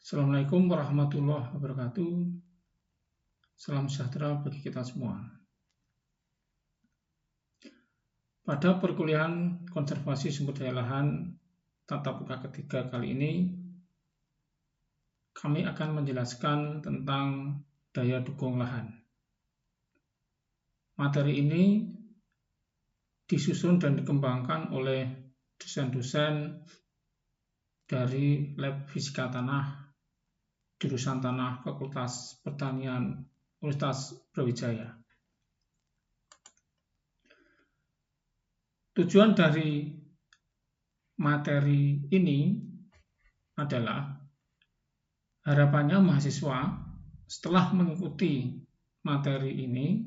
Assalamualaikum warahmatullahi wabarakatuh. Salam sejahtera bagi kita semua. Pada perkuliahan konservasi sumber daya lahan tatap muka ketiga kali ini, kami akan menjelaskan tentang daya dukung lahan. Materi ini disusun dan dikembangkan oleh dosen-dosen dari Lab Fisika Tanah, Jurusan Tanah Fakultas Pertanian Universitas Brawijaya. Tujuan dari materi ini adalah harapannya mahasiswa setelah mengikuti materi ini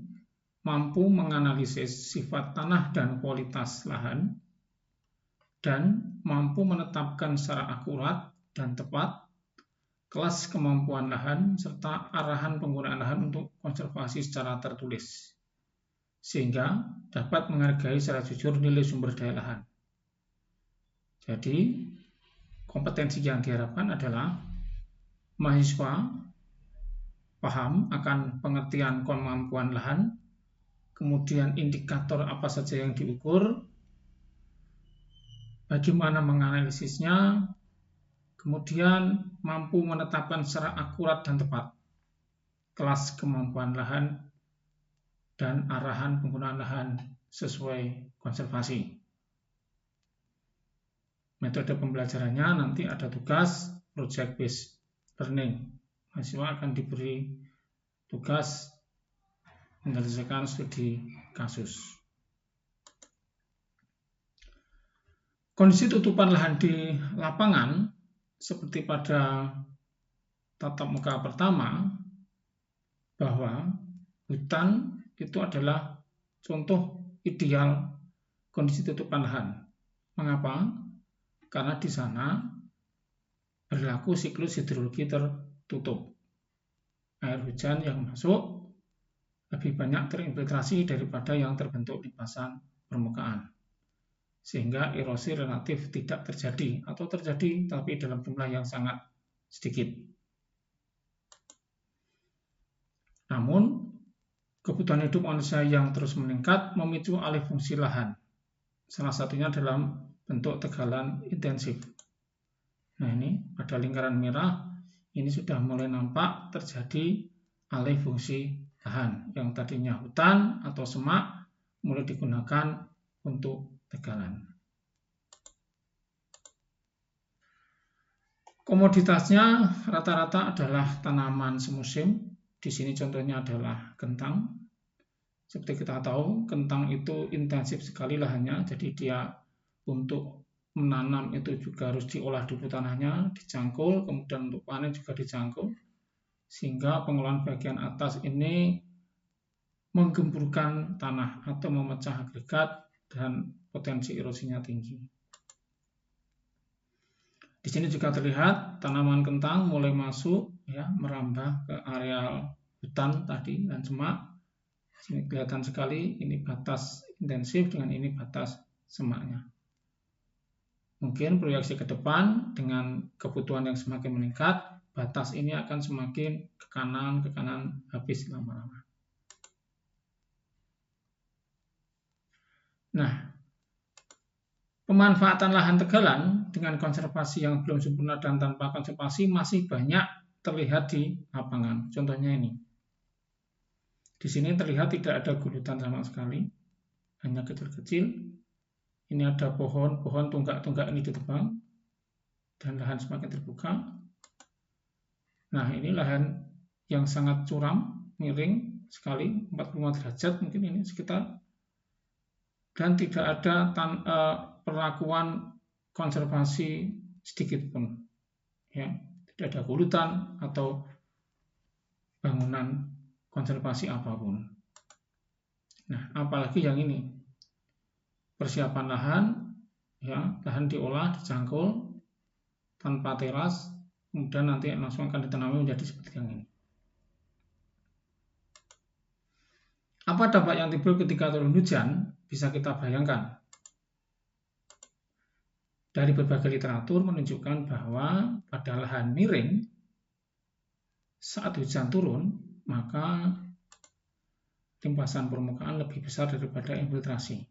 mampu menganalisis sifat tanah dan kualitas lahan dan mampu menetapkan secara akurat dan tepat kelas kemampuan lahan serta arahan penggunaan lahan untuk konservasi secara tertulis, sehingga dapat menghargai secara jujur nilai sumber daya lahan. Jadi, kompetensi yang diharapkan adalah mahasiswa paham akan pengertian kemampuan lahan, kemudian indikator apa saja yang diukur, bagaimana menganalisisnya, kemudian mampu menetapkan secara akurat dan tepat kelas kemampuan lahan dan arahan penggunaan lahan sesuai konservasi. Metode pembelajarannya nanti ada tugas project based learning. Mahasiswa akan diberi tugas menyelesaikan studi kasus. Kondisi tutupan lahan di lapangan seperti pada tatap muka pertama, bahwa hutan itu adalah contoh ideal kondisi tutupan lahan. Mengapa? Karena di sana berlaku siklus hidrologi tertutup. Air hujan yang masuk lebih banyak terinfiltrasi daripada yang terbentuk limpasan permukaan, sehingga erosi relatif tidak terjadi atau terjadi tapi dalam jumlah yang sangat sedikit. Namun, kebutuhan hidup manusia yang terus meningkat memicu alih fungsi lahan. Salah satunya dalam bentuk tegalan intensif. Nah, ini pada lingkaran merah ini sudah mulai nampak terjadi alih fungsi lahan. Yang tadinya hutan atau semak mulai digunakan untuk tegalan. Komoditasnya rata-rata adalah tanaman semusim. Di sini contohnya adalah kentang. Seperti kita tahu, kentang itu intensif sekali lahannya, jadi dia untuk menanam itu juga harus diolah dulu tanahnya, dicangkul, kemudian untuk panen juga dicangkul, sehingga pengolahan bagian atas ini menggemburkan tanah atau memecah agregat dan potensi erosinya tinggi. Di sini juga terlihat tanaman kentang mulai masuk, merambah ke areal hutan tadi dan semak. Sini kelihatan sekali ini batas intensif dengan ini batas semaknya. Mungkin proyeksi ke depan dengan kebutuhan yang semakin meningkat, batas ini akan semakin ke kanan habis lama-lama. Nah, pemanfaatan lahan tegalan dengan konservasi yang belum sempurna dan tanpa konservasi masih banyak terlihat di lapangan. Contohnya ini. Di sini terlihat tidak ada gulutan sama sekali, hanya kecil-kecil. Ini ada pohon tunggak-tunggak ini ditebang, dan lahan semakin terbuka. Nah, ini lahan yang sangat curam, miring sekali, 45 derajat mungkin ini sekitar, dan tidak ada perlakuan konservasi sedikit pun. Tidak ada gulutan atau bangunan konservasi apapun. Nah, apalagi yang ini. Persiapan lahan, lahan diolah, dicangkul, tanpa teras, kemudian nanti langsung akan ditanami menjadi seperti yang ini. Apa dampak yang timbul ketika turun hujan? Bisa kita bayangkan. Dari berbagai literatur menunjukkan bahwa pada lahan miring, saat hujan turun, maka limpasan permukaan lebih besar daripada infiltrasi.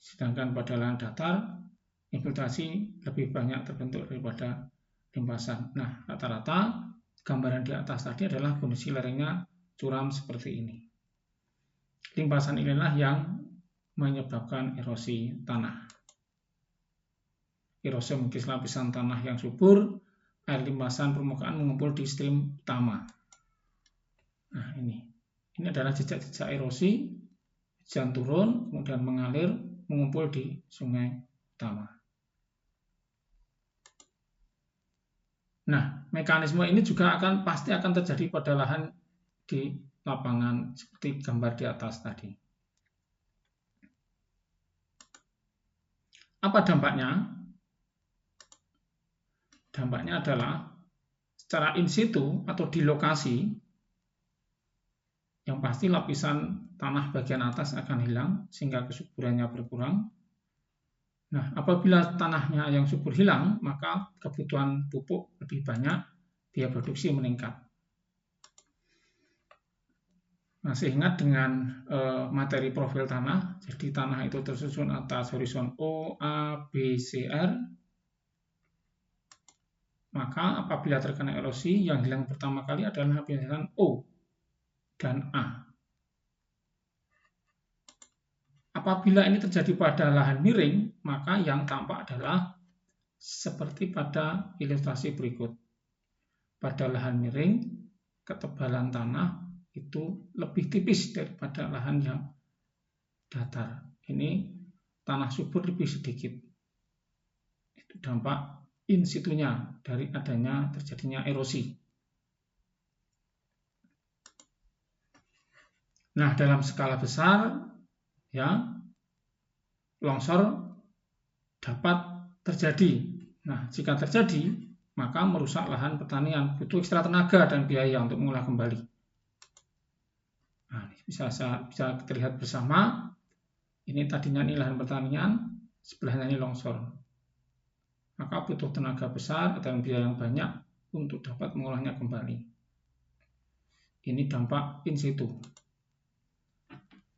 Sedangkan pada lahan datar, infiltrasi lebih banyak terbentuk daripada limpasan. Nah, rata-rata gambaran di atas tadi adalah kondisi lerengnya curam seperti ini. Limpasan inilah yang menyebabkan erosi tanah. Erosi mengikis lapisan tanah yang subur, air limpasan permukaan mengumpul di stream utama. Nah, ini adalah jejak-jejak erosi, hujan turun, kemudian mengalir, mengumpul di sungai utama. Nah, mekanisme ini juga pasti akan terjadi pada lahan di lapangan seperti gambar di atas tadi. Apa dampaknya? Dampaknya adalah secara in situ atau di lokasi, yang pasti lapisan tanah bagian atas akan hilang sehingga kesuburannya berkurang. Nah, apabila tanahnya yang subur hilang, maka kebutuhan pupuk lebih banyak, biaya produksi meningkat. Masih ingat dengan materi profil tanah, jadi tanah itu tersusun atas horizon O, A, B, C, R. Maka apabila terkena erosi, yang hilang pertama kali adalah lapisan O dan A. Apabila ini terjadi pada lahan miring, maka yang tampak adalah seperti pada ilustrasi berikut. Pada lahan miring, ketebalan tanah itu lebih tipis daripada lahan yang datar. Ini tanah subur lebih sedikit. Itu dampak in situnya dari adanya terjadinya erosi. Nah, dalam skala besar, ya, longsor dapat terjadi. Nah, jika terjadi, maka merusak lahan pertanian, butuh ekstra tenaga dan biaya untuk mengolah kembali. Nah, bisa terlihat bersama. Ini tadinya ini lahan pertanian, sebelahnya ini longsor. Maka butuh tenaga besar dan biaya yang banyak untuk dapat mengolahnya kembali. Ini dampak in situ.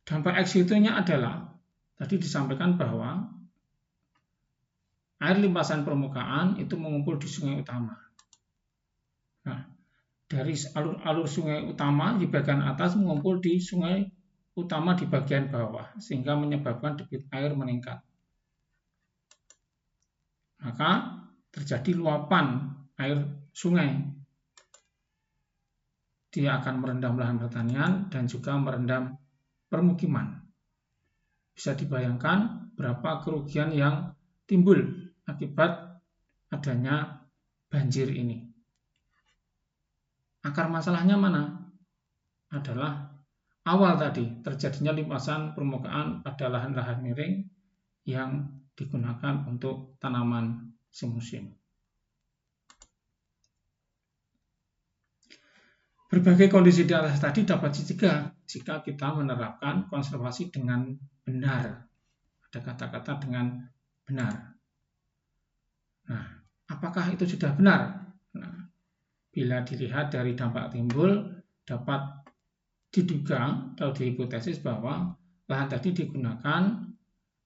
Dampak ex situ-nya adalah, tadi disampaikan bahwa air limpasan permukaan itu mengumpul di sungai utama. Nah, dari alur-alur sungai utama di bagian atas mengumpul di sungai utama di bagian bawah, sehingga menyebabkan debit air meningkat. Maka terjadi luapan air sungai. Dia akan merendam lahan pertanian dan juga merendam permukiman. Bisa dibayangkan berapa kerugian yang timbul akibat adanya banjir ini. Akar masalahnya mana? Adalah awal tadi terjadinya limpasan permukaan pada lahan-lahan miring yang digunakan untuk tanaman semusim. Berbagai kondisi di atas tadi dapat dicegah jika kita menerapkan konservasi dengan benar. Ada kata-kata dengan benar. Nah, apakah itu sudah benar? Nah, bila dilihat dari dampak timbul, dapat diduga atau dihipotesis bahwa lahan tadi digunakan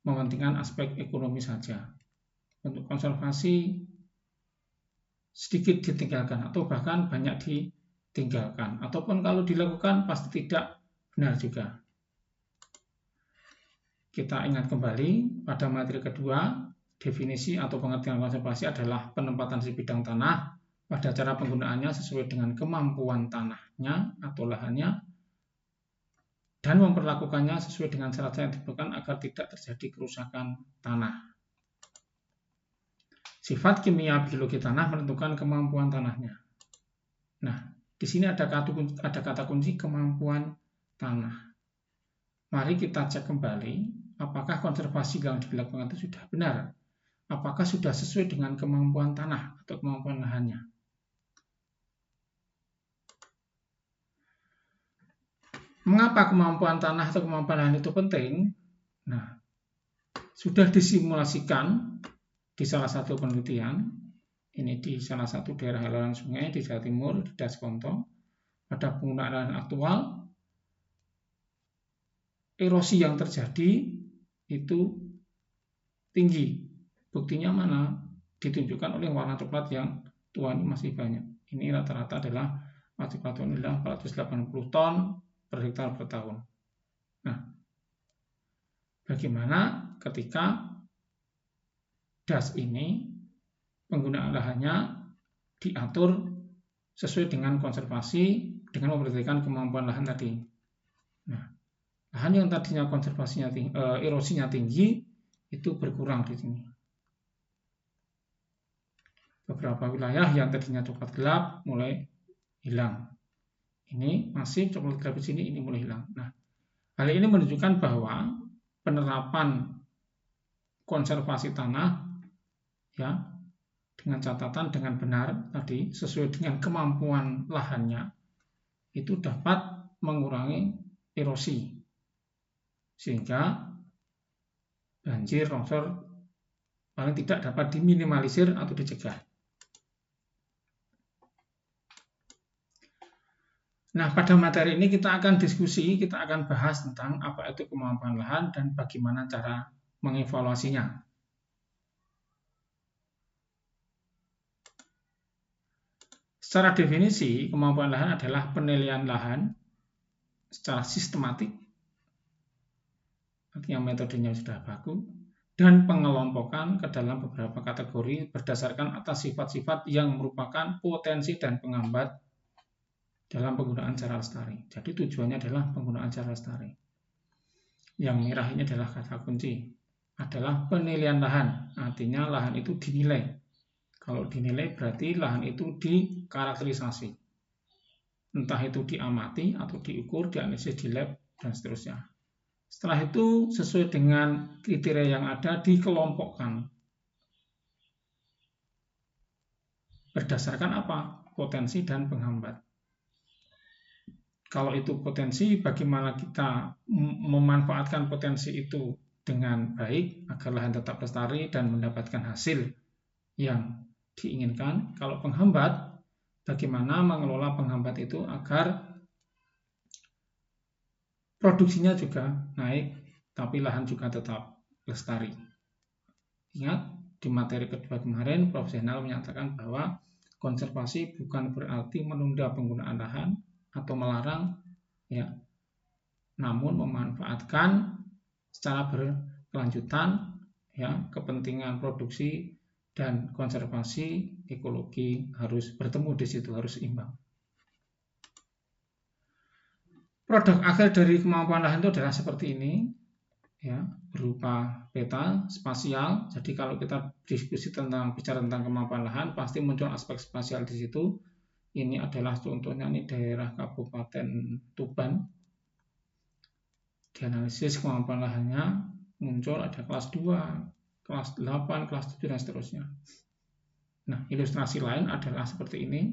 mementingkan aspek ekonomi saja. Untuk konservasi sedikit ditinggalkan atau bahkan banyak ditinggalkan. Ataupun kalau dilakukan pasti tidak benar juga. Kita ingat kembali pada materi kedua, definisi atau pengertian konservasi adalah penempatan sebidang tanah pada cara penggunaannya sesuai dengan kemampuan tanahnya atau lahannya dan memperlakukannya sesuai dengan syarat yang ditentukan agar tidak terjadi kerusakan tanah. Sifat kimia biologi tanah menentukan kemampuan tanahnya. Nah, di sini ada kata kunci kemampuan tanah. Mari kita cek kembali apakah konservasi yang dilakukan itu sudah benar. Apakah sudah sesuai dengan kemampuan tanah atau kemampuan lahannya. Mengapa kemampuan tanah atau kemampuan lahan itu penting? Nah, sudah disimulasikan di salah satu penelitian Ini di salah satu daerah aliran sungai di Jawa Timur, di Daskonto. Pada penggunaan lahan aktual, erosi yang terjadi itu tinggi. Buktinya mana? Ditunjukkan oleh warna coklat yang tua ini masih banyak. Ini rata-rata adalah wajib batuan adalah 480 ton per hektar per tahun. Nah, bagaimana ketika das ini penggunaan lahannya diatur sesuai dengan konservasi dengan memperhatikan kemampuan lahan tadi. Nah, lahan yang tadinya konservasinya tinggi, erosinya tinggi itu berkurang di sini. Beberapa wilayah yang tadinya coklat gelap mulai hilang. Ini masih coklat gelap di sini, ini mulai hilang. Nah, hal ini menunjukkan bahwa penerapan konservasi tanah ya dengan catatan dengan benar tadi sesuai dengan kemampuan lahannya itu dapat mengurangi erosi sehingga banjir longsor paling tidak dapat diminimalisir atau dicegah. Nah, pada materi ini kita akan diskusi, kita akan bahas tentang apa itu kemampuan lahan dan bagaimana cara mengevaluasinya. Secara definisi, kemampuan lahan adalah penilaian lahan secara sistematik, artinya metodenya sudah baku, dan pengelompokan ke dalam beberapa kategori berdasarkan atas sifat-sifat yang merupakan potensi dan penghambat dalam penggunaan cara lestari. Jadi tujuannya adalah penggunaan cara lestari. Yang merah ini adalah kata kunci, adalah penilaian lahan, artinya lahan itu dinilai. Kalau dinilai berarti lahan itu dikarakterisasi. Entah itu diamati atau diukur, dianalisis di lab, dan seterusnya. Setelah itu sesuai dengan kriteria yang ada dikelompokkan. Berdasarkan apa? Potensi dan penghambat. Kalau itu potensi, bagaimana kita memanfaatkan potensi itu dengan baik agar lahan tetap lestari dan mendapatkan hasil yang diinginkan. Kalau penghambat, bagaimana mengelola penghambat itu agar produksinya juga naik, tapi lahan juga tetap lestari. Ingat, di materi kedua kemarin, Prof. Zainal menyatakan bahwa konservasi bukan berarti menunda penggunaan lahan atau melarang, ya, namun memanfaatkan secara berkelanjutan, ya, kepentingan produksi dan konservasi ekologi harus bertemu di situ, harus seimbang. Produk akhir dari kemampuan lahan itu adalah seperti ini, ya, berupa peta spasial. Jadi kalau kita diskusi bicara tentang kemampuan lahan, pasti muncul aspek spasial di situ. Ini adalah contohnya, ini daerah Kabupaten Tuban. Dianalisis kemampuan lahannya muncul ada kelas 2, kelas 8, kelas 7, dan seterusnya. Nah, ilustrasi lain adalah seperti ini.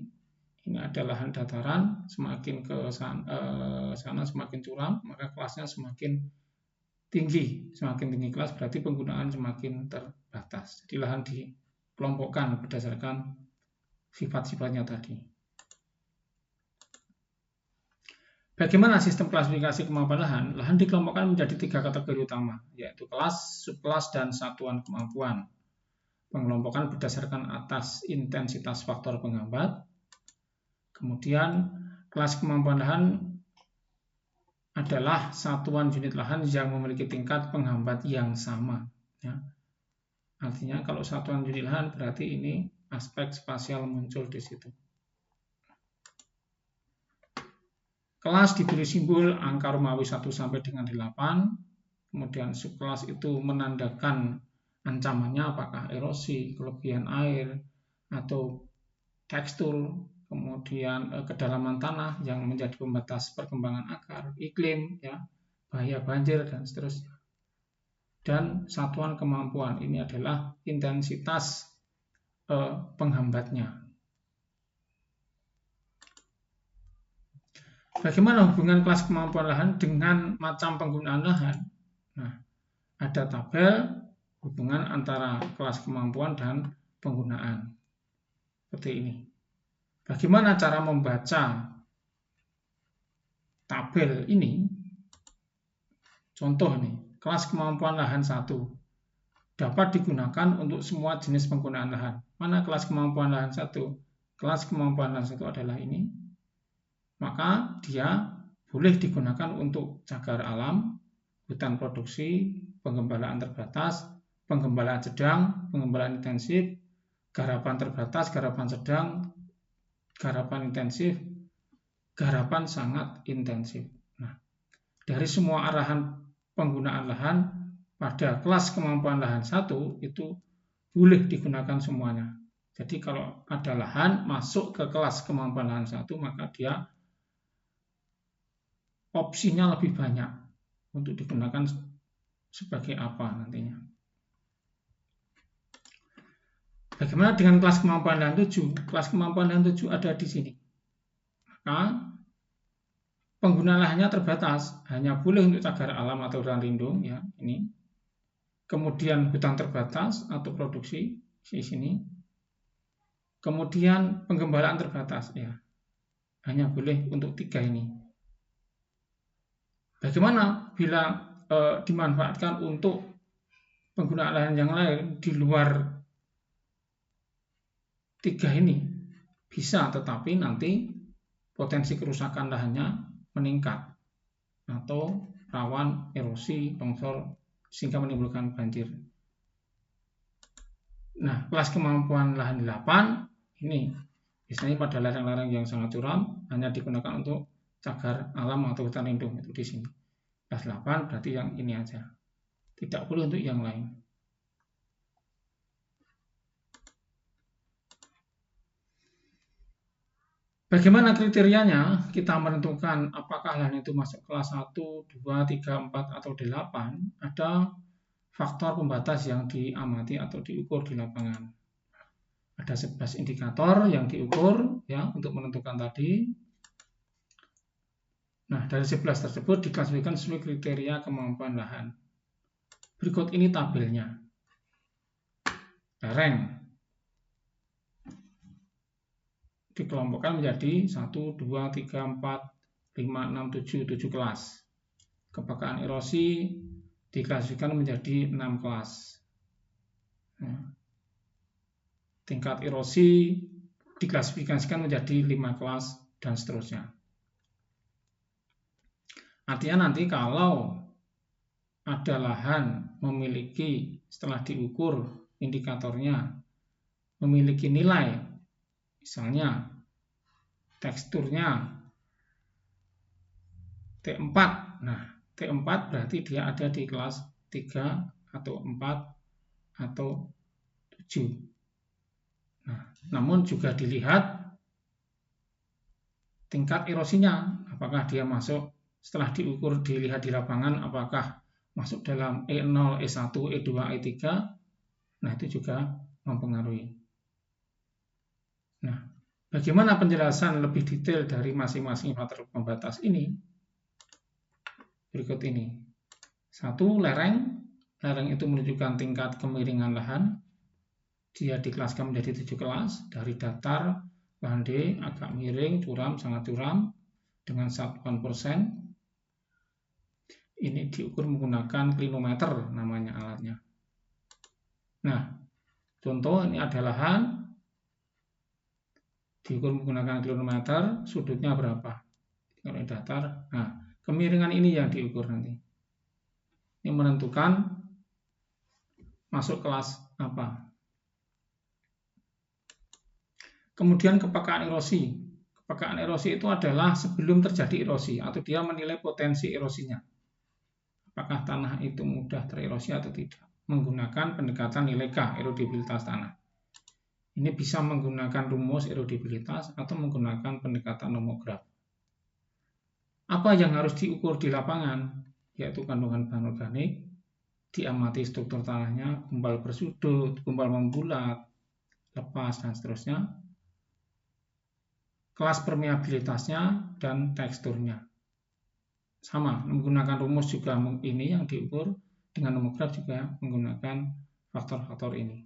Ini ada lahan dataran, semakin ke sana semakin curam, maka kelasnya semakin tinggi. Semakin tinggi kelas berarti penggunaan semakin terbatas. Jadi lahan dikelompokkan berdasarkan sifat-sifatnya tadi. Bagaimana sistem klasifikasi kemampuan lahan? Lahan dikelompokkan menjadi 3 kategori utama, yaitu kelas, subkelas, dan satuan kemampuan. Pengelompokan berdasarkan atas intensitas faktor penghambat. Kemudian kelas kemampuan lahan adalah satuan unit lahan yang memiliki tingkat penghambat yang sama. Ya. Artinya kalau satuan unit lahan berarti ini aspek spasial muncul di situ. Kelas diberi simbol angka Romawi 1 sampai dengan 8. Kemudian subkelas itu menandakan ancamannya apakah erosi, kelebihan air, atau tekstur, kemudian kedalaman tanah yang menjadi pembatas perkembangan akar, iklim, ya, bahaya banjir, dan seterusnya. Dan satuan kemampuan ini adalah intensitas penghambatnya. Bagaimana hubungan kelas kemampuan lahan dengan macam penggunaan lahan? Nah, ada tabel hubungan antara kelas kemampuan dan penggunaan. seperti ini. Bagaimana cara membaca tabel ini? Contoh nih, kelas kemampuan lahan 1 dapat digunakan untuk semua jenis penggunaan lahan. Mana kelas kemampuan lahan 1? Kelas kemampuan lahan 1 adalah ini. Maka dia boleh digunakan untuk cagar alam, hutan produksi, penggembalaan terbatas, penggembalaan sedang, penggembalaan intensif, garapan terbatas, garapan sedang, garapan intensif, garapan sangat intensif. Nah, dari semua arahan penggunaan lahan pada kelas kemampuan lahan 1 itu boleh digunakan semuanya. Jadi kalau ada lahan masuk ke kelas kemampuan lahan 1, maka dia opsinya lebih banyak untuk digunakan sebagai apa nantinya. Bagaimana dengan kelas kemampuan lahan 7? Kelas kemampuan lahan 7 ada di sini. Maka penggunaan lahannya terbatas, hanya boleh untuk cagar alam atau hutan lindung, ya ini. Kemudian hutan terbatas atau produksi di sini. Kemudian penggembalaan terbatas, ya hanya boleh untuk 3 ini. Bagaimana bila dimanfaatkan untuk penggunaan lahan yang lain di luar 3 ini? Bisa, tetapi nanti potensi kerusakan lahannya meningkat atau rawan erosi, longsor, sehingga menimbulkan banjir. Nah, kelas kemampuan lahan 8 ini biasanya pada lereng-lereng yang sangat curam hanya digunakan untuk cagar alam atau hutan lindung, itu di sini. Kelas 8 berarti yang ini aja. Tidak boleh untuk yang lain. Bagaimana kriterianya? Kita menentukan apakah lahan itu masuk kelas 1, 2, 3, 4, atau 8. Ada faktor pembatas yang diamati atau diukur di lapangan. Ada 11 indikator yang diukur ya untuk menentukan tadi. Nah, dari 11 tersebut diklasifikasikan sesuai kriteria kemampuan lahan. Berikut ini tabelnya. Lereng dikelompokkan menjadi 1, 2, 3, 4, 5, 6, 7 kelas. Kepekaan erosi diklasifikasikan menjadi 6 kelas. Nah, tingkat erosi diklasifikasikan menjadi 5 kelas dan seterusnya. Artinya nanti kalau ada lahan memiliki setelah diukur indikatornya memiliki nilai, misalnya teksturnya T4. Nah, T4 berarti dia ada di kelas 3 atau 4 atau 7. Nah, namun juga dilihat tingkat erosinya, apakah dia masuk setelah diukur dilihat di lapangan apakah masuk dalam E0, E1, E2, E3. Nah, itu juga mempengaruhi. Nah, bagaimana penjelasan lebih detail dari masing-masing faktor pembatas ini? Berikut ini. 1. Lereng. Lereng itu menunjukkan tingkat kemiringan lahan. Dia dikelaskan menjadi 7 kelas. Dari datar, landai, agak miring, curam, sangat curam, dengan satuan persen. Ini diukur menggunakan klinometer namanya alatnya. Nah, contoh ini ada lahan. Diukur menggunakan klinometer, sudutnya berapa? Kalau datar. Nah, kemiringan ini yang diukur nanti. Ini menentukan masuk kelas apa. Kemudian kepekaan erosi. Kepekaan erosi itu adalah sebelum terjadi erosi atau dia menilai potensi erosinya. Apakah tanah itu mudah tererosi atau tidak. Menggunakan pendekatan nilai K, erodibilitas tanah. Ini bisa menggunakan rumus erodibilitas atau menggunakan pendekatan nomograf. Apa yang harus diukur di lapangan? Yaitu kandungan bahan organik, diamati struktur tanahnya, gumpal bersudut, gumpal membulat, lepas, dan seterusnya. Kelas permeabilitasnya dan teksturnya. Sama, menggunakan rumus juga ini yang diukur, dengan nomograf juga menggunakan faktor-faktor ini.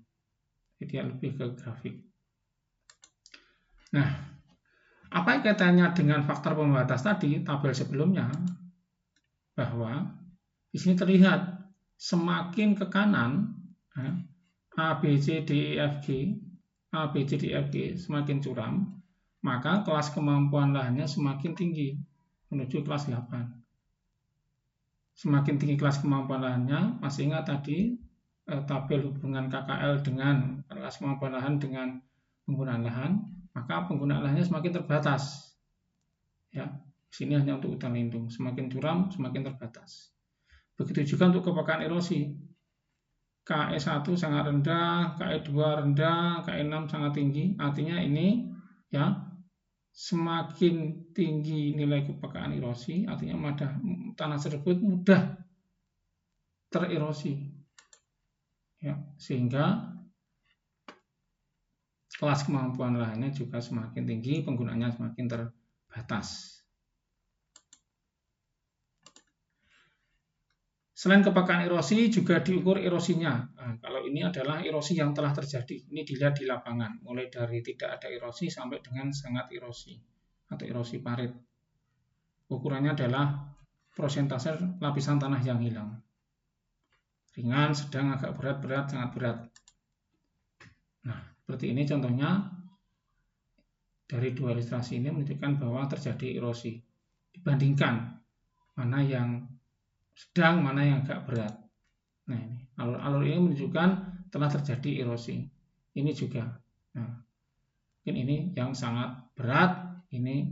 Jadi dia lebih ke grafik. Nah, apa kaitannya dengan faktor pembatas tadi, tabel sebelumnya, bahwa di sini terlihat semakin ke kanan, A, B, C, D, E, F, G, A, B, C, D, E, F, G semakin curam, maka kelas kemampuan lahannya semakin tinggi menuju kelas 8. Semakin tinggi kelas kemampuan lahannya, masih ingat tadi tabel hubungan KKL dengan kelas kemampuan lahan dengan penggunaan lahan, maka penggunaan lahannya semakin terbatas. Ya, sini hanya untuk hutan lindung, semakin curam semakin terbatas. Begitu juga untuk kepekaan erosi. KE1 sangat rendah, KE2 rendah, KE6 sangat tinggi. Artinya ini ya semakin tinggi nilai kepekaan erosi, artinya tanah tersebut mudah tererosi. Ya, sehingga kelas kemampuan lahannya juga semakin tinggi, penggunaannya semakin terbatas. Selain kepekaan erosi, juga diukur erosinya. Nah, kalau ini adalah erosi yang telah terjadi. Ini dilihat di lapangan, mulai dari tidak ada erosi sampai dengan sangat erosi atau erosi parit. Ukurannya adalah persentase lapisan tanah yang hilang. Ringan, sedang, agak berat, berat, sangat berat. Nah, seperti ini contohnya dari dua ilustrasi ini menunjukkan bahwa terjadi erosi. Dibandingkan mana yang sedang, mana yang agak berat. Nah, ini alur-alur ini menunjukkan telah terjadi erosi. Ini juga. Nah, mungkin ini yang sangat berat, ini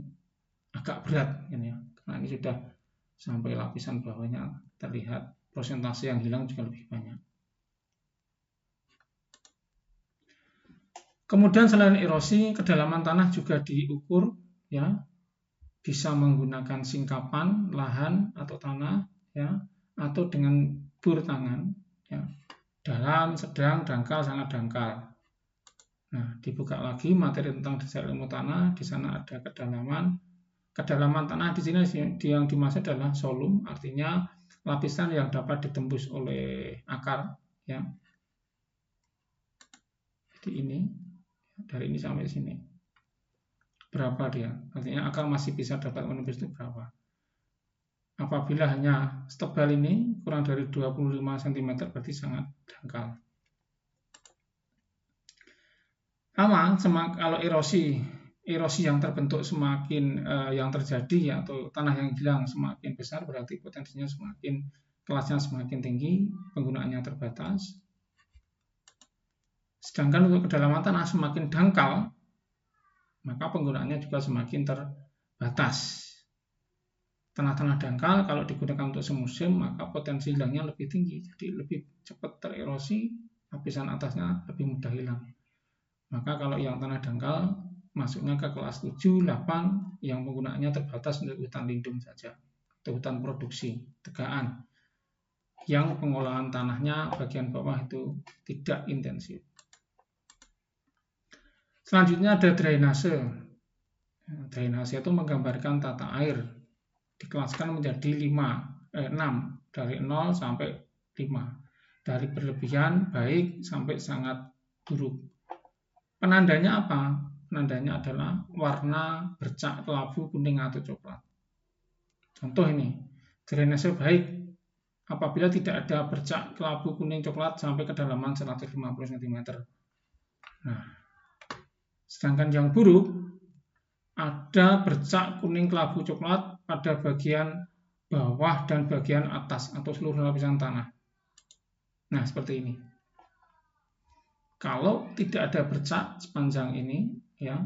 agak berat, ini ya. Karena ini sudah sampai lapisan bawahnya terlihat persentase yang hilang juga lebih banyak. Kemudian selain erosi, kedalaman tanah juga diukur, ya, bisa menggunakan singkapan lahan atau tanah, ya, atau dengan bur tangan, ya, dalam, sedang, dangkal, sangat dangkal. Nah, dibuka lagi materi tentang dasar ilmu tanah. Di sana ada kedalaman. Kedalaman tanah di sini yang dimaksud adalah solum, artinya lapisan yang dapat ditembus oleh akar, ya. Jadi ini dari ini sampai sini berapa dia? Artinya akar masih bisa dapat menembus itu berapa? Apabila hanya setebal ini kurang dari 25 cm berarti sangat dangkal. Sama kalau erosi yang terbentuk semakin yang terjadi atau tanah yang hilang semakin besar berarti potensinya semakin kelasnya semakin tinggi, penggunaannya terbatas. Sedangkan untuk kedalaman tanah semakin dangkal, maka penggunaannya juga semakin terbatas. Tanah-tanah dangkal kalau digunakan untuk semusim, maka potensi hilangnya lebih tinggi, jadi lebih cepat tererosi, lapisan atasnya lebih mudah hilang. Maka kalau yang tanah dangkal, masuknya ke kelas 7, 8, yang penggunaannya terbatas untuk hutan lindung saja, atau hutan produksi, tegaan, yang pengolahan tanahnya bagian bawah itu tidak intensif. Selanjutnya ada drainase. Drainase itu menggambarkan tata air. Dikelaskan menjadi 6, dari 0 sampai 5. Dari berlebihan, baik, sampai sangat buruk. Penandanya apa? Penandanya adalah warna bercak kelabu, kuning, atau coklat. Contoh ini, drainase baik apabila tidak ada bercak kelabu, kuning, coklat sampai kedalaman 150 cm. Nah, sedangkan yang buruk, ada bercak kuning, kelabu, coklat pada bagian bawah dan bagian atas atau seluruh lapisan tanah. Nah, seperti ini. Kalau tidak ada bercak sepanjang ini, ya,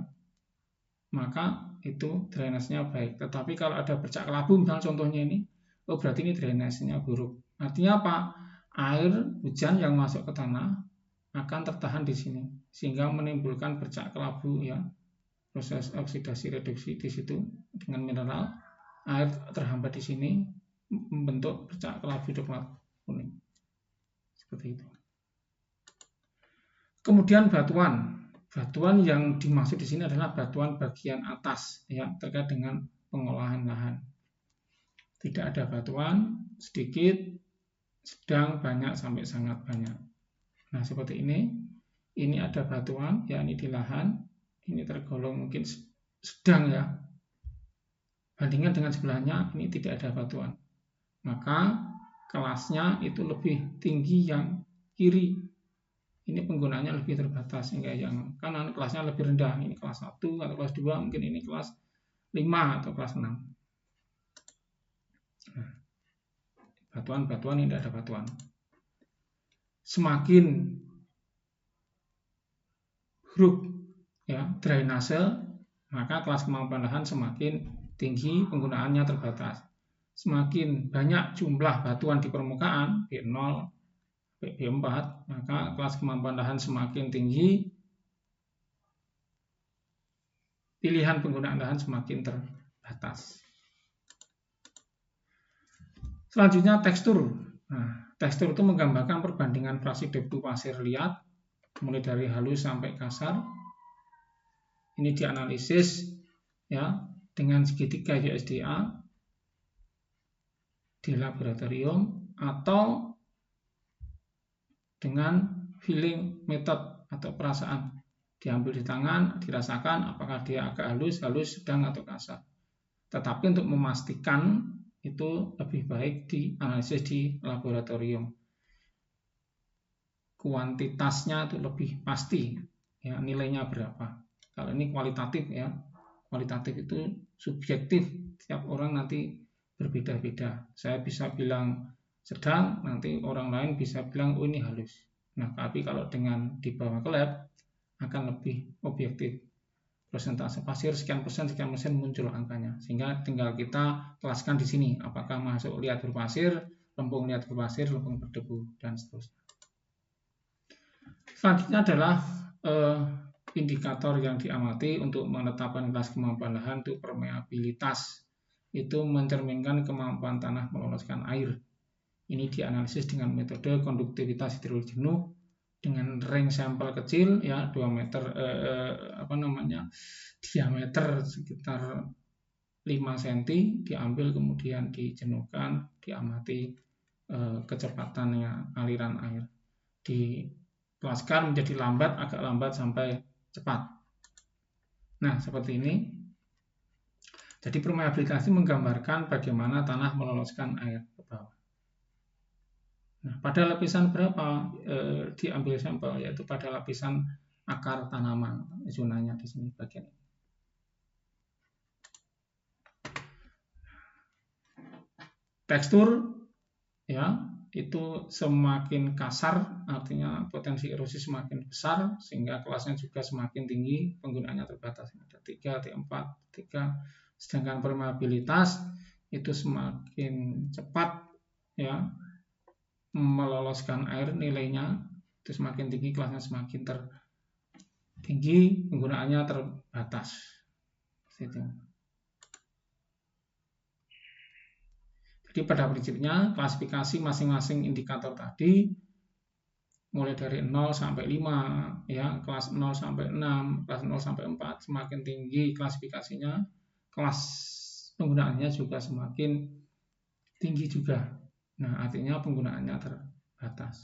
maka itu drainasenya baik. Tetapi kalau ada bercak kelabu, misalnya contohnya ini, berarti ini drainasenya buruk. Artinya apa? Air hujan yang masuk ke tanah akan tertahan di sini, sehingga menimbulkan bercak kelabu, ya. Proses oksidasi reduksi di situ dengan mineral, air terhambat di sini membentuk bercak kelabu coklat kuning. Seperti itu. Kemudian batuan. Batuan yang dimaksud di sini adalah batuan bagian atas, ya, terkait dengan pengolahan lahan. Tidak ada batuan, sedikit, sedang, banyak, sampai sangat banyak. Nah, seperti ini. Ini ada batuan, yakni di lahan, ini tergolong mungkin sedang ya. Bandingkan dengan sebelahnya, ini tidak ada batuan. Maka kelasnya itu lebih tinggi yang kiri. Ini penggunaannya lebih terbatas, sehingga yang kanan kelasnya lebih rendah. Ini kelas 1 atau kelas 2, mungkin ini kelas 5 atau kelas 6. Nah, batuan-batuan ini tidak ada batuan. Semakin buruk ya drainase, maka kelas kemampuan lahan semakin tinggi, penggunaannya terbatas. Semakin banyak jumlah batuan di permukaan B0, B4, maka kelas kemampuan lahan semakin tinggi, pilihan penggunaan lahan semakin terbatas. Selanjutnya tekstur. Nah, tekstur itu menggambarkan perbandingan fraksi debu pasir liat mulai dari halus sampai kasar. Ini dianalisis ya dengan segitiga USDA di laboratorium atau dengan feeling method atau perasaan. Diambil di tangan, dirasakan apakah dia agak halus, sedang atau kasar. Tetapi untuk memastikan itu lebih baik dianalisis di laboratorium. Kuantitasnya itu lebih pasti, ya nilainya berapa. Kalau ini kualitatif ya, kualitatif itu subjektif, setiap orang nanti berbeda-beda. Saya bisa bilang sedang, nanti orang lain bisa bilang oh ini halus. Nah, tapi kalau dengan dibawa ke lab akan lebih objektif. Persentase pasir sekian persen muncul angkanya, sehingga tinggal kita kelaskan di sini apakah masuk liat berpasir, lempung liat berpasir, lempung berdebu dan seterusnya. Selanjutnya adalah indikator yang diamati untuk menetapkan kelas kemampuan lahan untuk permeabilitas. Itu mencerminkan kemampuan tanah meloloskan air. Ini dianalisis dengan metode konduktivitas hidrologi jenuh dengan ring sampel kecil ya 2 meter diameter sekitar 5 cm diambil kemudian dijenuhkan, diamati kecepatannya aliran air. Dikelaskan menjadi lambat, agak lambat sampai cepat. Nah, seperti ini. Jadi permeabilitas menggambarkan bagaimana tanah meloloskan air ke bawah. Nah, pada lapisan berapa diambil sampel, yaitu pada lapisan akar tanaman, zonanya di sini bagian ini. Tekstur ya itu semakin kasar, artinya potensi erosi semakin besar, sehingga kelasnya juga semakin tinggi, penggunaannya terbatas. Ada 3, T4, T3. Sedangkan permeabilitas itu semakin cepat ya meloloskan air, nilainya itu semakin tinggi, kelasnya semakin tinggi, penggunaannya terbatas. Jadi pada prinsipnya klasifikasi masing-masing indikator tadi mulai dari 0 sampai 5 ya, kelas 0 sampai 6, kelas 0 sampai 4 semakin tinggi klasifikasinya, kelas penggunaannya juga semakin tinggi juga. Nah, artinya penggunaannya terbatas.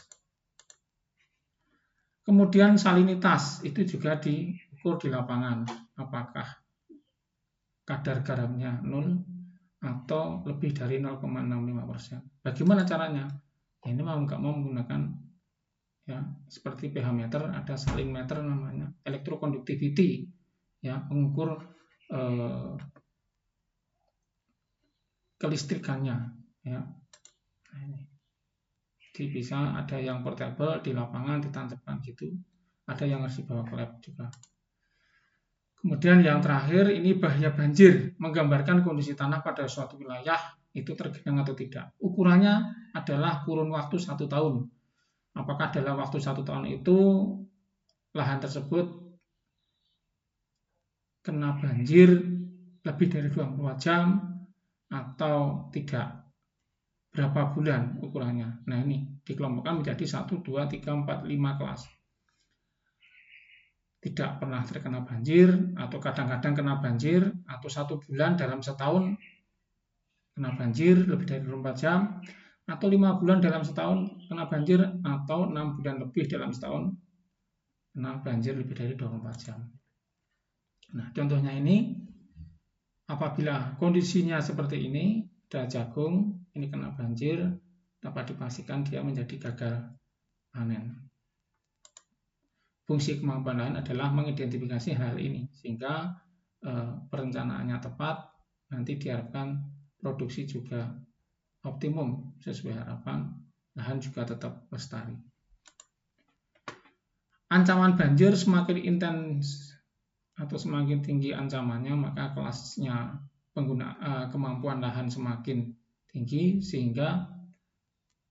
Kemudian salinitas itu juga diukur di lapangan. Apakah kadar garamnya 0 atau lebih dari 0,65%. Bagaimana caranya? Ini mau nggak mau menggunakan ya seperti pH meter, ada salin meter namanya, electroconductivity ya, mengukur kelistrikannya ya. Nah, ini. Jadi bisa ada yang portable di lapangan ditancapkan gitu, ada yang harus dibawa ke lab juga. Kemudian yang terakhir ini bahaya banjir, menggambarkan kondisi tanah pada suatu wilayah itu tergenang atau tidak. Ukurannya adalah kurun waktu 1 tahun. Apakah dalam waktu 1 tahun itu lahan tersebut kena banjir lebih dari 24 jam atau tidak? Berapa bulan ukurannya? Nah, ini dikelompokkan menjadi 1, 2, 3, 4, 5 kelas. Tidak pernah terkena banjir, atau kadang-kadang kena banjir, atau 1 bulan dalam setahun kena banjir lebih dari 24 jam, atau 5 bulan dalam setahun kena banjir, atau 6 bulan lebih dalam setahun kena banjir lebih dari 24 jam. Nah, contohnya ini, apabila kondisinya seperti ini, ada jagung, ini kena banjir, dapat dipastikan dia menjadi gagal panen. Fungsi kemampuan lahan adalah mengidentifikasi hal ini, sehingga perencanaannya tepat, nanti diharapkan produksi juga optimum sesuai harapan, lahan juga tetap lestari. Ancaman banjir semakin intens atau semakin tinggi ancamannya, maka kelasnya kemampuan lahan semakin tinggi sehingga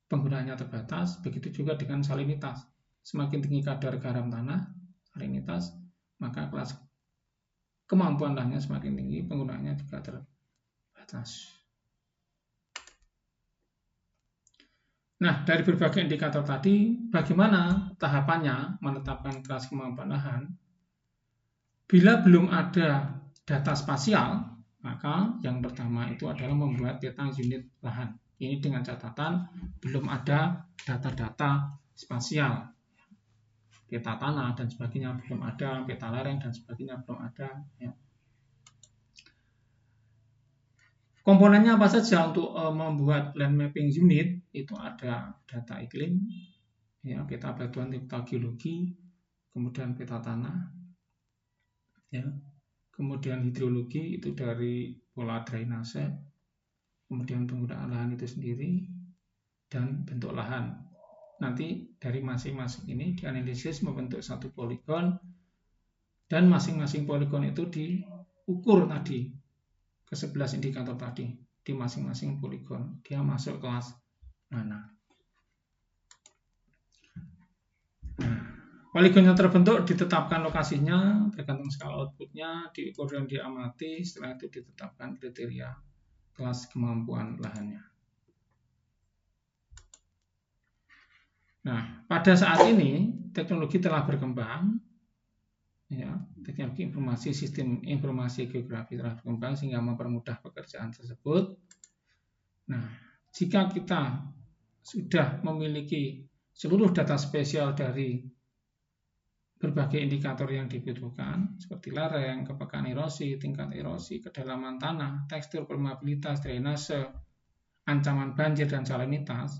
penggunaannya terbatas. Begitu juga dengan salinitas. Semakin tinggi kadar garam tanah, salinitas, maka kelas kemampuan lahannya semakin tinggi, penggunaannya juga terbatas. Nah, dari berbagai indikator tadi, bagaimana tahapannya menetapkan kelas kemampuan lahan? Bila belum ada data spasial, maka yang pertama itu adalah membuat peta unit lahan. Ini dengan catatan belum ada data-data spasial, peta tanah dan sebagainya belum ada, peta lereng dan sebagainya belum ada. Ya. Komponennya apa saja untuk membuat land mapping unit? Itu ada data iklim, ya, peta batuan, peta geologi, kemudian peta tanah, ya, kemudian hidrologi itu dari pola drainase, kemudian penggunaan lahan itu sendiri, dan bentuk lahan. Nanti dari masing-masing ini dianalisis membentuk satu poligon, dan masing-masing poligon itu diukur tadi ke 11 indikator tadi di masing-masing poligon dia masuk kelas mana. Nah, poligon yang terbentuk ditetapkan lokasinya tergantung skala outputnya, diukur dan diamati. Setelah itu ditetapkan kriteria kelas kemampuan lahannya. Nah, pada saat ini teknologi telah berkembang, ya, teknologi informasi, sistem informasi geografi telah berkembang sehingga mempermudah pekerjaan tersebut. Nah, jika kita sudah memiliki seluruh data spesial dari berbagai indikator yang dibutuhkan, seperti lereng, kepekaan erosi, tingkat erosi, kedalaman tanah, tekstur, permeabilitas, drainase, ancaman banjir, dan salinitas,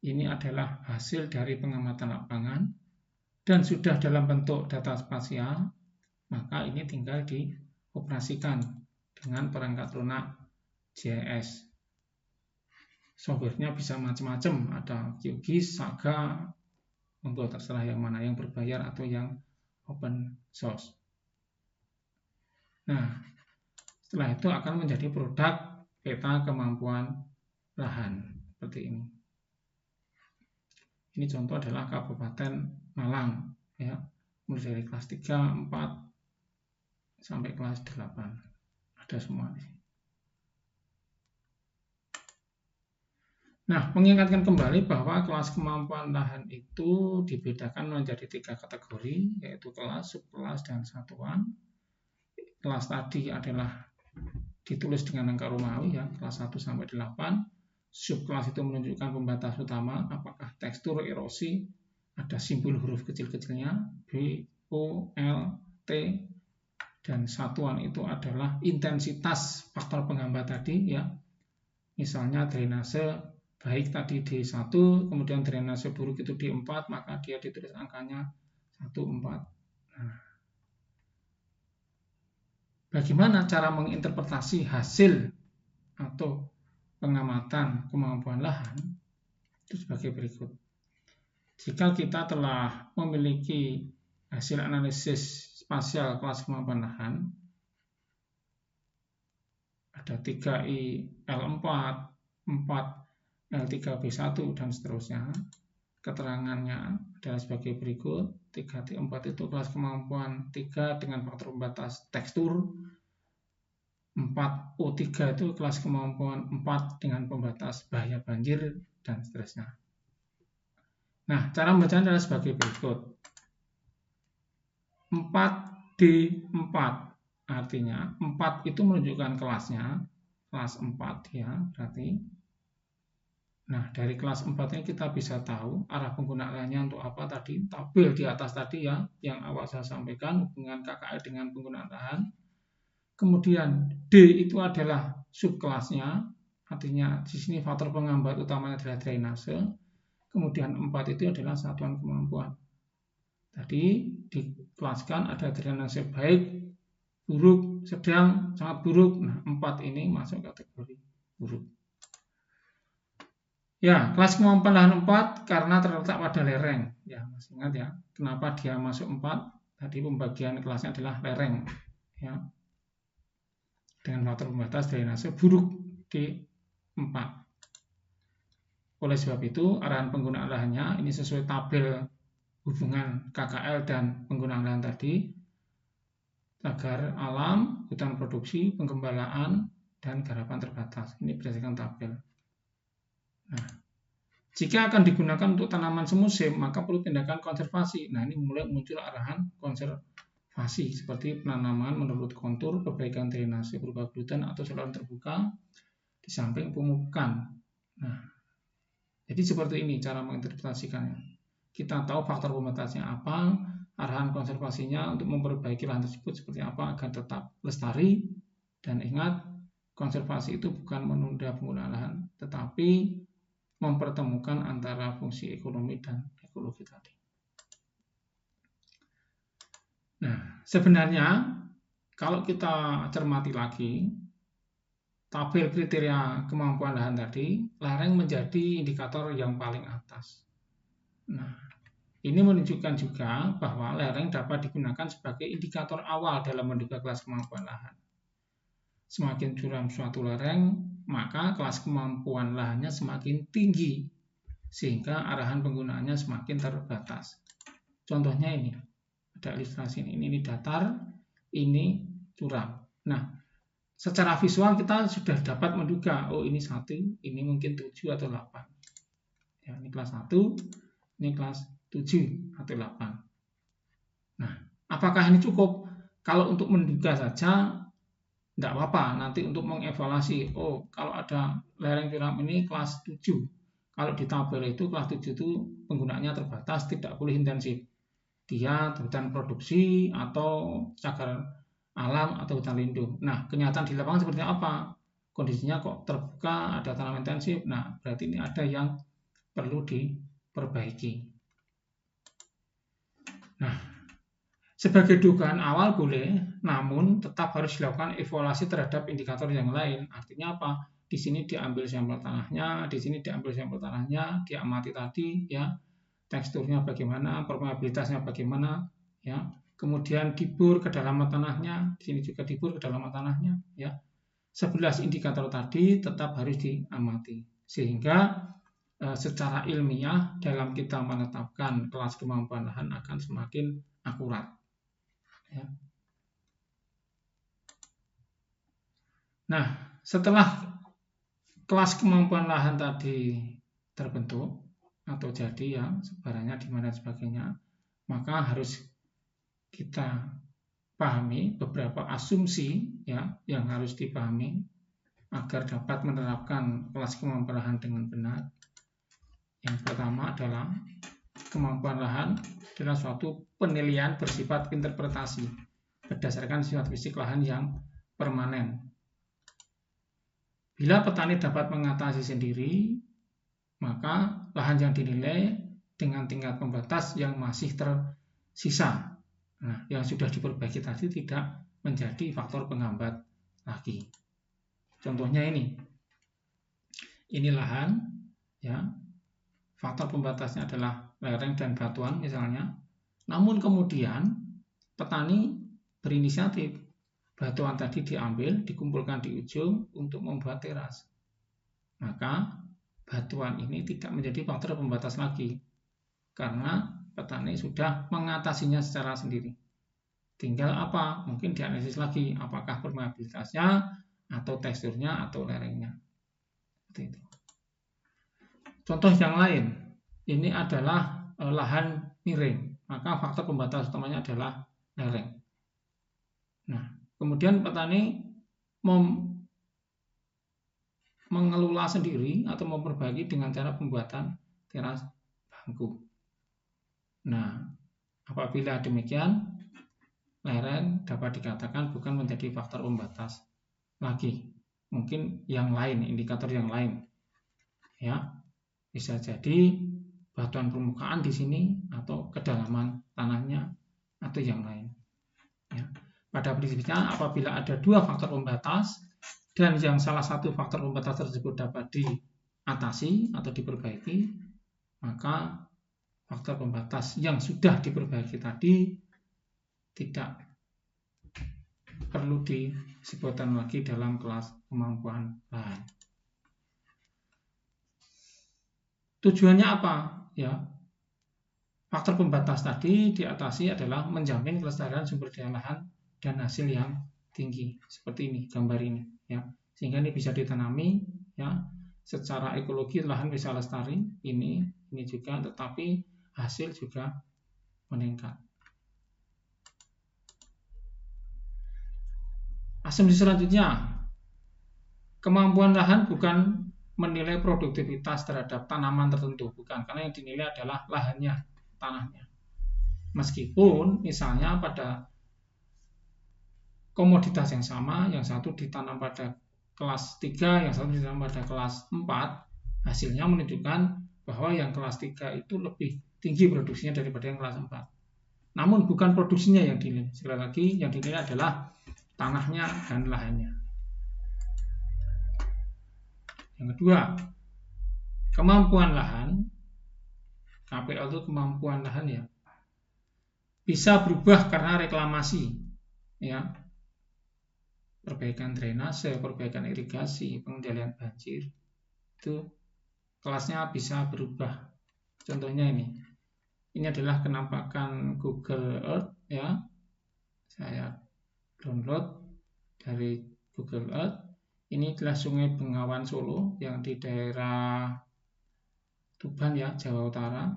ini adalah hasil dari pengamatan lapangan dan sudah dalam bentuk data spasial, maka ini tinggal dioperasikan dengan perangkat lunak GIS. Softwarenya bisa macam-macam, ada QGIS, Saga, untuk terserah yang mana, yang berbayar atau yang open source. Nah, setelah itu akan menjadi produk peta kemampuan lahan seperti ini. Ini contoh adalah Kabupaten Malang, ya, mulai dari kelas 3, 4 sampai kelas 8. Ada semua di sini. Nah, mengingatkan kembali bahwa kelas kemampuan lahan itu dibedakan menjadi 3 kategori, yaitu kelas, subkelas, dan satuan. Kelas tadi adalah ditulis dengan angka Romawi, ya, kelas 1 sampai 8. Subkelas itu menunjukkan pembatas utama, apakah tekstur, erosi, ada simbol huruf kecil-kecilnya, B, O, L, T, dan satuan itu adalah intensitas faktor penghambat tadi, ya. Misalnya drainase baik tadi D1, kemudian drainase buruk itu D4, maka dia ditulis angkanya 14. Nah, bagaimana cara menginterpretasi hasil atau pengamatan kemampuan lahan? Itu sebagai berikut. Jika kita telah memiliki hasil analisis spasial kelas kemampuan lahan, ada 3I L4, 4 L3B1 dan seterusnya. Keterangannya adalah sebagai berikut. 3T4 itu kelas kemampuan 3 dengan faktor pembatas tekstur. 4O3 itu kelas kemampuan 4 dengan pembatas bahaya banjir dan seterusnya. Nah, cara membacanya adalah sebagai berikut. 4D4 artinya 4 itu menunjukkan kelasnya, kelas 4 ya, berarti Nah, dari kelas 4 ini kita bisa tahu arah penggunaannya untuk apa tadi. Tabel di atas tadi ya, yang awal saya sampaikan, hubungan KKL dengan penggunaan lahan. Kemudian D itu adalah subkelasnya, artinya di sini faktor penghambat utamanya adalah drainase. Kemudian 4 itu adalah satuan kemampuan. Tadi dikelaskan ada drainase baik, buruk, sedang, sangat buruk. Nah, 4 ini masuk kategori buruk. Ya, kelas kemampuan lahan 4 karena terletak pada lereng. Ya, masih ingat ya, kenapa dia masuk 4? Tadi pembagian kelasnya adalah lereng. Ya. Dengan faktor pembatas drainase buruk di 4. Oleh sebab itu, arahan penggunaan lahannya ini sesuai tabel hubungan KKL dan penggunaan lahan tadi, agar alam, hutan produksi, penggembalaan, dan garapan terbatas. Ini berdasarkan tabel. Nah, jika akan digunakan untuk tanaman semusim, maka perlu tindakan konservasi. Nah, ini mulai muncul arahan konservasi, seperti penanaman menurut kontur, perbaikan drainase berupa glutan atau saluran terbuka, di samping pemupukan. Nah, jadi seperti ini cara menginterpretasikannya. Kita tahu faktor pembatasnya apa, arahan konservasinya untuk memperbaiki lahan tersebut seperti apa agar tetap lestari. Dan ingat, konservasi itu bukan menunda penggunaan lahan, tetapi mempertemukan antara fungsi ekonomi dan ekologi tadi. Nah, sebenarnya kalau kita cermati lagi, tabel kriteria kemampuan lahan tadi, lereng menjadi indikator yang paling atas. Nah, ini menunjukkan juga bahwa lereng dapat digunakan sebagai indikator awal dalam menduga kelas kemampuan lahan. Semakin curam suatu lereng, maka kelas kemampuan lahannya semakin tinggi, sehingga arahan penggunaannya semakin terbatas. Contohnya ini, ada ilustrasi ini datar, ini curam. Nah, secara visual kita sudah dapat menduga, oh ini 1, ini mungkin 7 atau 8. Ya, ini kelas 1, ini kelas 7 atau 8. Nah, apakah ini cukup? Kalau untuk menduga saja, tidak apa-apa. Nanti untuk mengevaluasi, oh kalau ada lereng curam ini kelas 7. Kalau di tabel itu kelas 7 itu penggunaannya terbatas, tidak boleh intensif. Dia hutan produksi atau cagar alam atau hutan lindung. Nah, kenyataan di lapangan seperti apa? Kondisinya kok terbuka, ada tanaman intensif. Nah, berarti ini ada yang perlu diperbaiki. Nah, sebagai dugaan awal boleh, namun tetap harus dilakukan evaluasi terhadap indikator yang lain. Artinya apa? Di sini diambil sampel tanahnya, di sini diambil sampel tanahnya, diamati tadi, ya, teksturnya bagaimana, permeabilitasnya bagaimana, ya. Kemudian dibur kedalaman tanahnya, di sini juga dibur kedalaman tanahnya, ya. 11 indikator tadi tetap harus diamati, sehingga secara ilmiah dalam kita menetapkan kelas kemampuan lahan akan semakin akurat. Ya. Nah, setelah kelas kemampuan lahan tadi terbentuk atau jadi ya sebarannya di mana sebagainya, maka harus kita pahami beberapa asumsi ya yang harus dipahami agar dapat menerapkan kelas kemampuan lahan dengan benar. Yang pertama adalah kemampuan lahan adalah suatu penilaian bersifat interpretasi berdasarkan sifat fisik lahan yang permanen. Bila petani dapat mengatasi sendiri, maka lahan yang dinilai dengan tingkat pembatas yang masih tersisa. Nah, yang sudah diperbaiki tadi tidak menjadi faktor penghambat lagi. Contohnya ini. Ini lahan, ya. Faktor pembatasnya adalah lereng dan batuan misalnya. Namun kemudian petani berinisiatif. Batuan tadi diambil, dikumpulkan di ujung untuk membuat teras. Maka batuan ini tidak menjadi faktor pembatas lagi. Karena petani sudah mengatasinya secara sendiri. Tinggal apa? Mungkin dianalisis lagi. Apakah permeabilitasnya, atau teksturnya, atau lerengnya. Seperti itu. Contoh yang lain. Ini adalah lahan miring. Maka faktor pembatas utamanya adalah lereng. Nah, kemudian petani mengelola sendiri atau memperbaiki dengan cara pembuatan teras bangku. Nah, apabila demikian, lereng dapat dikatakan bukan menjadi faktor pembatas lagi. Mungkin yang lain, indikator yang lain. Ya, bisa jadi batuan permukaan di sini atau kedalaman tanahnya atau yang lain. Ya. Pada prinsipnya, apabila ada dua faktor pembatas dan yang salah satu faktor pembatas tersebut dapat diatasi atau diperbaiki, maka faktor pembatas yang sudah diperbaiki tadi tidak perlu disebutkan lagi dalam kelas kemampuan lahan. Tujuannya apa? Ya, faktor pembatas tadi diatasi adalah menjamin kelestarian sumber daya lahan dan hasil yang tinggi. Seperti ini, gambar ini. Ya, sehingga ini bisa ditanami. Ya, secara ekologi lahan bisa lestari. Ini juga, tetapi hasil juga meningkat. Asumsi selanjutnya, kemampuan lahan bukan menilai produktivitas terhadap tanaman tertentu, bukan, karena yang dinilai adalah lahannya, tanahnya. Meskipun misalnya pada komoditas yang sama, yang satu ditanam pada kelas 3, yang satu ditanam pada kelas 4, hasilnya menunjukkan bahwa yang kelas 3 itu lebih tinggi produksinya daripada yang kelas 4. Namun bukan produksinya yang dinilai, sekali lagi yang dinilai adalah tanahnya dan lahannya. Yang kedua, kemampuan lahan, KPL itu kemampuan lahan ya, bisa berubah karena reklamasi, ya, perbaikan drainase, perbaikan irigasi, pengendalian banjir, itu kelasnya bisa berubah. Contohnya ini adalah penampakan Google Earth, ya, saya download dari Google Earth. Ini adalah Sungai Bengawan Solo yang di daerah Tuban, ya, Jawa Utara.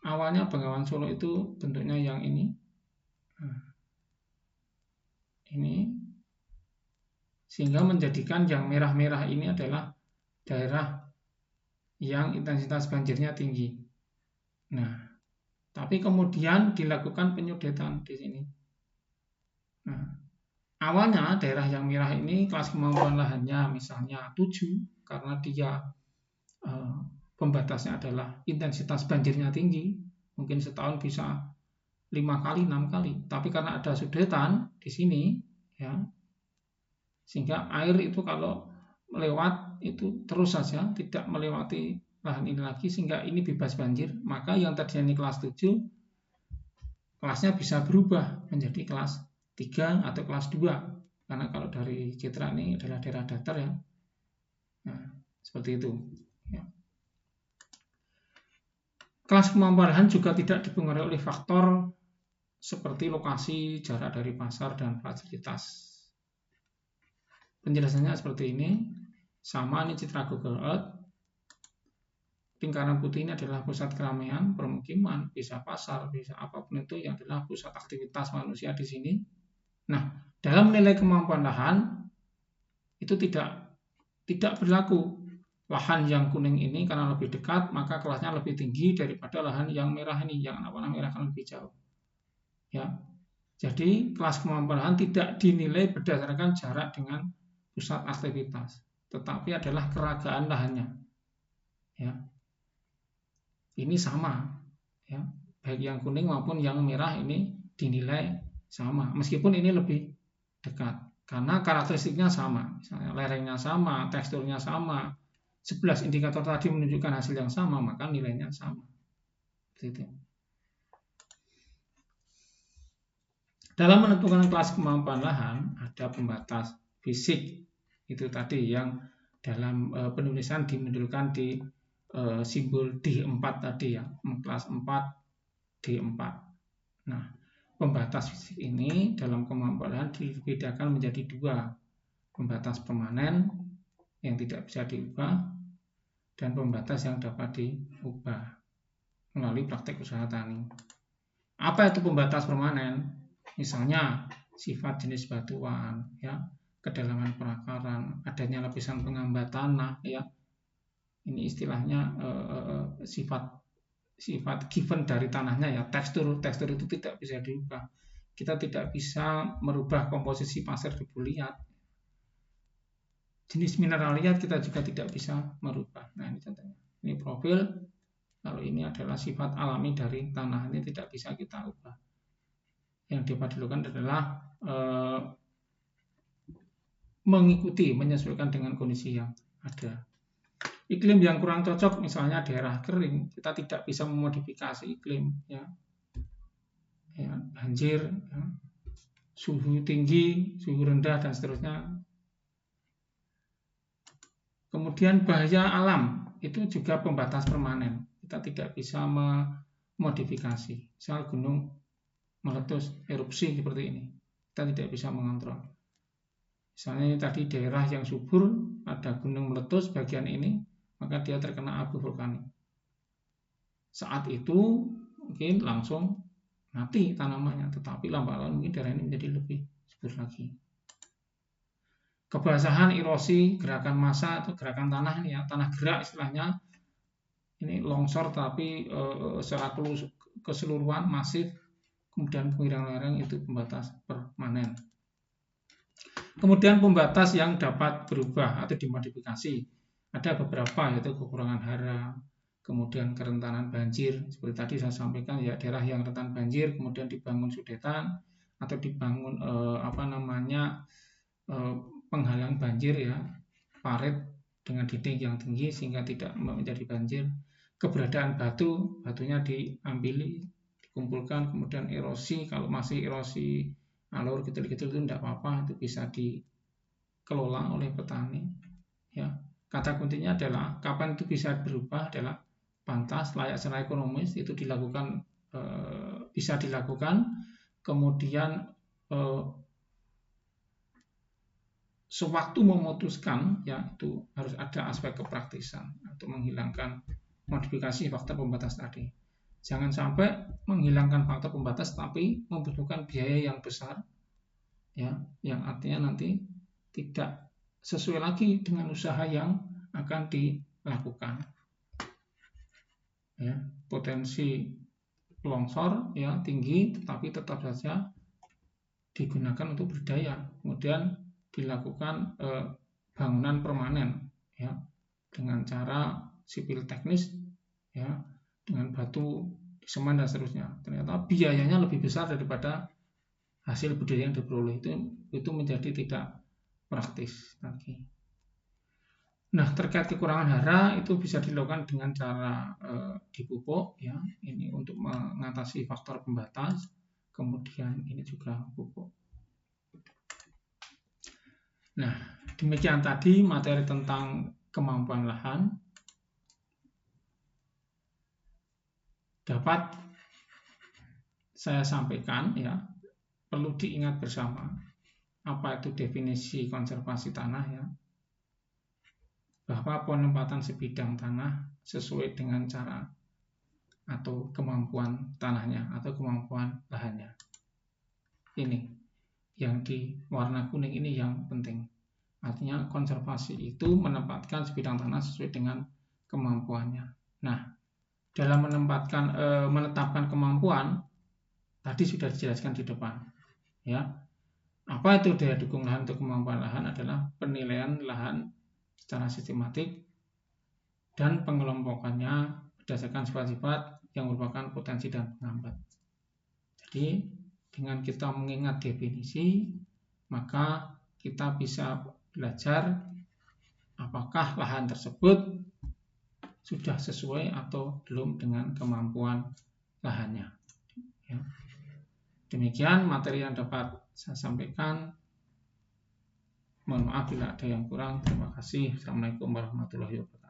Awalnya Bengawan Solo itu bentuknya yang ini, sehingga menjadikan yang merah-merah ini adalah daerah yang intensitas banjirnya tinggi. Nah, tapi kemudian dilakukan penyudetan di sini. Nah, awalnya daerah yang merah ini kelas kemampuan lahannya misalnya 7 karena dia pembatasnya adalah intensitas banjirnya tinggi, mungkin setahun bisa 5 kali, 6 kali. Tapi karena ada sudetan di sini, ya, sehingga air itu kalau melewat itu terus saja, tidak melewati lahan ini lagi, sehingga ini bebas banjir. Maka yang tadinya ini kelas 7, kelasnya bisa berubah menjadi kelas 3 atau kelas 2. Karena kalau dari Citra ini adalah daerah datar, ya. Nah, seperti itu. Ya. Kelas kemampuan lahan juga tidak dipengaruhi oleh faktor seperti lokasi, jarak dari pasar, dan fasilitas. Penjelasannya seperti ini. Sama, ini citra Google Earth. Lingkaran putih ini adalah pusat keramaian, permukiman, bisa pasar, bisa apapun itu yang adalah pusat aktivitas manusia di sini. Nah, dalam menilai kemampuan lahan itu tidak berlaku. Lahan yang kuning ini karena lebih dekat, maka kelasnya lebih tinggi daripada lahan yang merah ini, yang warna merah kan lebih jauh. Ya. Jadi, kelas kemampuan lahan tidak dinilai berdasarkan jarak dengan pusat aktivitas, tetapi adalah keragaan lahannya. Ya. Ini sama, ya. Baik yang kuning maupun yang merah ini dinilai sama, meskipun ini lebih dekat, karena karakteristiknya sama, misalnya lerengnya sama, teksturnya sama, 11 indikator tadi menunjukkan hasil yang sama, maka nilainya sama. Gitu. Dalam menentukan kelas kemampuan lahan, ada pembatas fisik, itu tadi yang dalam penulisan dimodulkan di simbol D4 tadi, ya, kelas 4 D4. Nah, pembatas fisik ini dalam kemampuan lahan dibedakan menjadi 2, pembatas permanen yang tidak bisa diubah dan pembatas yang dapat diubah melalui praktek usaha tani. Apa itu pembatas permanen? Misalnya sifat jenis batuan, ya, kedalaman perakaran, adanya lapisan pengambat tanah, ya. Ini istilahnya sifat given dari tanahnya, ya. Tekstur itu tidak bisa diubah. Kita tidak bisa merubah komposisi pasir debu liat. Jenis mineral liat kita juga tidak bisa merubah. Nah, ini contohnya. Ini profil. Kalau ini adalah sifat alami dari tanah, ini tidak bisa kita ubah. Yang dapat dilakukan adalah mengikuti, menyesuaikan dengan kondisi yang ada. Iklim yang kurang cocok, misalnya daerah kering, kita tidak bisa memodifikasi iklim, ya. Banjir, ya. Suhu tinggi, suhu rendah, dan seterusnya. Kemudian bahaya alam, itu juga pembatas permanen. Kita tidak bisa memodifikasi. Misal gunung meletus, erupsi seperti ini, kita tidak bisa mengontrol. Misalnya tadi daerah yang subur, ada gunung meletus bagian ini, maka dia terkena abu vulkanik. Saat itu mungkin langsung mati tanamannya, tetapi lambat-laun mungkin daerah ini menjadi lebih subur lagi. Kebasahan, erosi, gerakan massa atau gerakan tanah, ini ya, tanah gerak istilahnya. Ini longsor tapi secara keseluruhan masif, kemudian pengiringan lereng itu pembatas permanen. Kemudian pembatas yang dapat berubah atau dimodifikasi. Ada beberapa, yaitu kekurangan hara, kemudian kerentanan banjir. Seperti tadi saya sampaikan, ya, daerah yang rentan banjir kemudian dibangun sudetan atau dibangun penghalang banjir, ya, parit dengan dinding yang tinggi sehingga tidak menjadi banjir. Keberadaan batunya diambili, dikumpulkan, kemudian erosi, kalau masih erosi alur kecil-kecil itu tidak apa-apa, itu bisa dikelola oleh petani, ya. Kata kuncinya adalah kapan itu bisa berubah adalah pantas, layak secara ekonomis, itu dilakukan, bisa dilakukan. Kemudian sewaktu memutuskan, ya, itu harus ada aspek kepraktisan untuk menghilangkan modifikasi faktor pembatas tadi. Jangan sampai menghilangkan faktor pembatas tapi membutuhkan biaya yang besar, ya, yang artinya nanti tidak sesuai lagi dengan usaha yang akan dilakukan. Ya, potensi longsor, ya, tinggi, tetapi tetap saja digunakan untuk berdaya. Kemudian dilakukan bangunan permanen, ya, dengan cara sipil teknis, ya, dengan batu, semen, dan seterusnya. Ternyata biayanya lebih besar daripada hasil budaya yang diperoleh. Itu menjadi tidak praktis lagi. Nah, terkait kekurangan hara itu bisa dilakukan dengan cara dipupuk, ya, ini untuk mengatasi faktor pembatas. Kemudian ini juga pupuk. Nah, demikian tadi materi tentang kemampuan lahan. Dapat saya sampaikan, ya, perlu diingat bersama apa itu definisi konservasi tanah, ya, bahwa penempatan sebidang tanah sesuai dengan cara atau kemampuan tanahnya atau kemampuan lahannya. Ini yang di warna kuning ini yang penting. Artinya konservasi itu menempatkan sebidang tanah sesuai dengan kemampuannya. Nah, dalam menetapkan kemampuan tadi sudah dijelaskan di depan, ya. Apa itu daya dukung lahan untuk kemampuan lahan adalah penilaian lahan secara sistematik dan pengelompokannya berdasarkan sifat-sifat yang merupakan potensi dan penghambat. Jadi dengan kita mengingat definisi, maka kita bisa belajar apakah lahan tersebut sudah sesuai atau belum dengan kemampuan lahannya. Ya. Demikian materi yang dapat saya sampaikan. Mohon maaf bila ada yang kurang. Terima kasih. Assalamualaikum warahmatullahi wabarakatuh.